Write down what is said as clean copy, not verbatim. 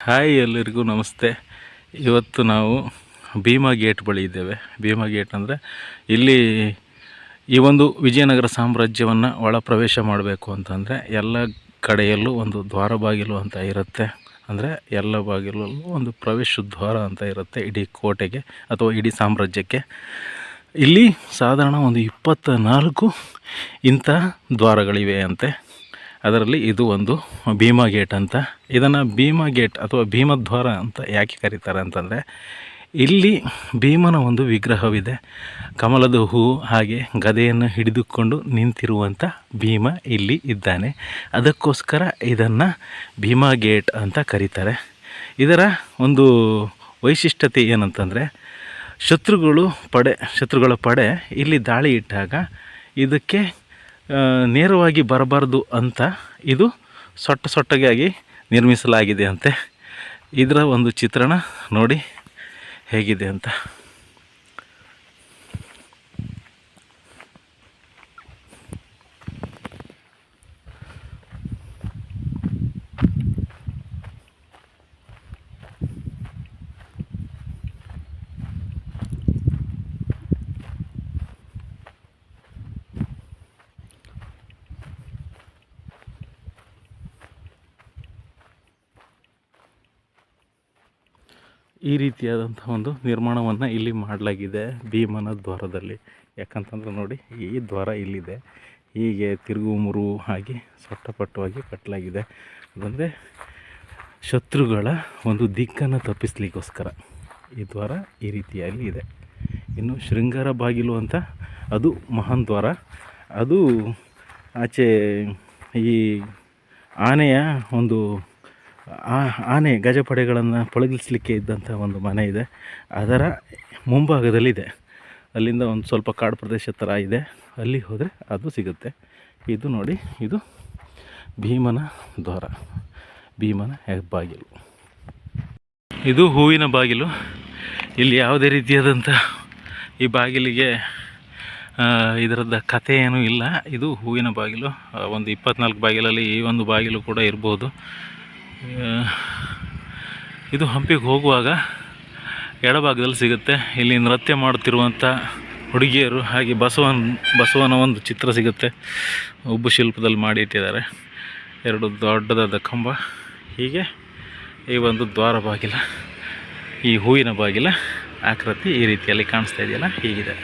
Hi, ಎಲ್ಲರಿಗೂ ನಮಸ್ತೆ. ಇವತ್ತು ನಾವು ಭೀಮಾ ಗೇಟ್ ಬಳಿ ಇದ್ದೇವೆ. ಭೀಮಾ ಗೇಟ್ ಅಂದರೆ ಇಲ್ಲಿ ಈ ಒಂದು ವಿಜಯನಗರ ಸಾಮ್ರಾಜ್ಯವನ್ನು ಒಳ ಪ್ರವೇಶ ಮಾಡಬೇಕು ಅಂತಂದರೆ ಎಲ್ಲ ಕಡೆಯಲ್ಲೂ ಒಂದು ದ್ವಾರ ಬಾಗಿಲು ಅಂತ ಇರುತ್ತೆ. ಅಂದರೆ ಎಲ್ಲ ಬಾಗಿಲಲ್ಲೂ ಒಂದು ಪ್ರವೇಶ ದ್ವಾರ ಅಂತ ಇರುತ್ತೆ ಇಡೀ ಕೋಟೆಗೆ ಅಥವಾ ಇಡೀ ಸಾಮ್ರಾಜ್ಯಕ್ಕೆ. ಇಲ್ಲಿ ಸಾಧಾರಣ ಒಂದು 24 ಇಂಥ ದ್ವಾರಗಳಿವೆ ಅಂತೆ. ಅದರಲ್ಲಿ ಇದು ಒಂದು ಭೀಮಾ ಗೇಟ್ ಅಂತ. ಇದನ್ನು ಭೀಮಾ ಗೇಟ್ ಅಥವಾ ಭೀಮದ್ವಾರ ಅಂತ ಯಾಕೆ ಕರೀತಾರೆ ಅಂತಂದರೆ, ಇಲ್ಲಿ ಭೀಮನ ಒಂದು ವಿಗ್ರಹವಿದೆ. ಕಮಲದ ಹೂ ಹಾಗೆ ಗದೆಯನ್ನು ಹಿಡಿದುಕೊಂಡು ನಿಂತಿರುವಂಥ ಭೀಮ ಇಲ್ಲಿ ಇದ್ದಾನೆ. ಅದಕ್ಕೋಸ್ಕರ ಇದನ್ನು ಭೀಮಾ ಗೇಟ್ ಅಂತ ಕರೀತಾರೆ. ಇದರ ಒಂದು ವೈಶಿಷ್ಟ್ಯತೆ ಏನಂತಂದರೆ, ಶತ್ರುಗಳ ಪಡೆ ಇಲ್ಲಿ ದಾಳಿ ಇಟ್ಟಾಗ ಇದಕ್ಕೆ ನೇರವಾಗಿ ಬರಬಾರ್ದು ಅಂತ ಇದು ಸೊಟ್ಟಗಾಗಿ ನಿರ್ಮಿಸಲಾಗಿದೆ ಅಂತೆ. ಇದರ ಒಂದು ಚಿತ್ರಣ ನೋಡಿ ಹೇಗಿದೆ ಅಂತ. ಈ ರೀತಿಯಾದಂಥ ಒಂದು ನಿರ್ಮಾಣವನ್ನು ಇಲ್ಲಿ ಮಾಡಲಾಗಿದೆ ಭೀಮನ ದ್ವಾರದಲ್ಲಿ. ಯಾಕಂತಂದ್ರೆ ನೋಡಿ, ಈ ದ್ವಾರ ಇಲ್ಲಿದೆ, ಹೀಗೆ ತಿರುಗು ಆಗಿ ಸೊಟ್ಟಪಟ್ಟವಾಗಿ ಕಟ್ಟಲಾಗಿದೆ. ಅದೊಂದೇ ಶತ್ರುಗಳ ಒಂದು ದಿಕ್ಕನ್ನು ತಪ್ಪಿಸ್ಲಿಕ್ಕೋಸ್ಕರ ಈ ದ್ವಾರ ಈ ರೀತಿಯಲ್ಲಿ ಇದೆ. ಇನ್ನು ಶೃಂಗಾರ ಬಾಗಿಲು ಅಂತ ಅದು ಮಹಾನ್ ದ್ವಾರ. ಅದು ಆಚೆ ಈ ಆನೆಯ ಒಂದು ಆನೆ ಗಜಪಡೆಗಳನ್ನು ಪಳಗಿಸಲಿಕ್ಕೆ ಇದ್ದಂಥ ಒಂದು ಮನೆ ಇದೆ. ಅದರ ಮುಂಭಾಗದಲ್ಲಿದೆ. ಅಲ್ಲಿಂದ ಒಂದು ಸ್ವಲ್ಪ ಕಾಡು ಪ್ರದೇಶ ಥರ ಇದೆ, ಅಲ್ಲಿ ಹೋದರೆ ಅದು ಸಿಗುತ್ತೆ. ಇದು ನೋಡಿ, ಇದು ಭೀಮನ ದ್ವಾರ, ಭೀಮನ ಹೆಬ್ಬಾಗಿಲು. ಇದು ಹೂವಿನ ಬಾಗಿಲು. ಇಲ್ಲಿ ಯಾವುದೇ ರೀತಿಯಾದಂಥ ಈ ಬಾಗಿಲಿಗೆ ಇದರದ ಕಥೆ ಏನೂ ಇಲ್ಲ. ಇದು ಹೂವಿನ ಬಾಗಿಲು. ಒಂದು 24 ಬಾಗಿಲಲ್ಲಿ ಈ ಒಂದು ಬಾಗಿಲು ಕೂಡ ಇರ್ಬೋದು. ಇದು ಹಂಪಿಗೆ ಹೋಗುವಾಗ ಎಡಭಾಗದಲ್ಲಿ ಸಿಗುತ್ತೆ. ಇಲ್ಲಿ ನೃತ್ಯ ಮಾಡುತ್ತಿರುವಂಥ ಹುಡುಗಿಯರು ಹಾಗೆ ಬಸವನ ಒಂದು ಚಿತ್ರ ಸಿಗುತ್ತೆ. ಉಬ್ಬು ಶಿಲ್ಪದಲ್ಲಿ ಮಾಡಿ ಇಟ್ಟಿದ್ದಾರೆ. 2 ದೊಡ್ಡದಾದ ಕಂಬ. ಹೀಗೆ ಈ ಒಂದು ದ್ವಾರ ಬಾಗಿಲ, ಈ ಹೂವಿನ ಬಾಗಿಲ ಆಕೃತಿ ಈ ರೀತಿಯಲ್ಲಿ ಕಾಣಿಸ್ತಾ ಇದೆಯಲ್ಲ, ಹೀಗಿದೆ.